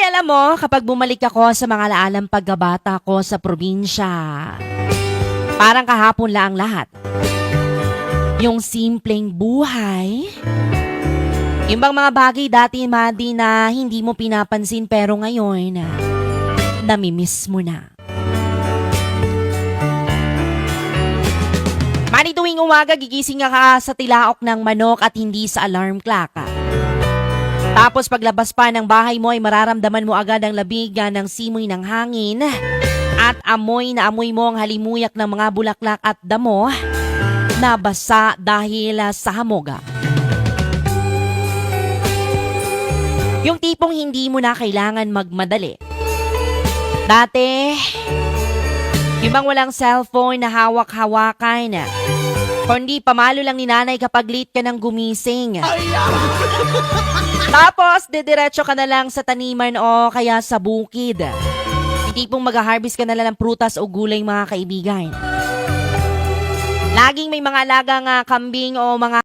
alam mo, kapag bumalik ako sa mga laalang pagkabata ko sa probinsya, parang kahapon lang ang lahat. Yung simpleng buhay, yung bang mga bagay dati, Madi, na hindi mo pinapansin pero ngayon, namimiss mo na. Madi, tuwing umaga, gigising ka sa tilaok ng manok at hindi sa alarm clock. Tapos paglabas pa ng bahay mo ay mararamdaman mo agad ang labig ng simoy ng hangin at amoy na amoy mo ang halimuyak ng mga bulaklak at damo na basa dahil sa hamog. Yung tipong hindi mo na kailangan magmadali. Dati, yung bang walang cellphone na hawak-hawakan, kundi pamalo lang ni nanay kapag late ka ng gumising. Tapos, didiretso ka na lang sa taniman o kaya sa bukid. Hindi pong mag-harvest ka na lang ng prutas o gulay, mga kaibigan. Laging may mga alagang kambing o mga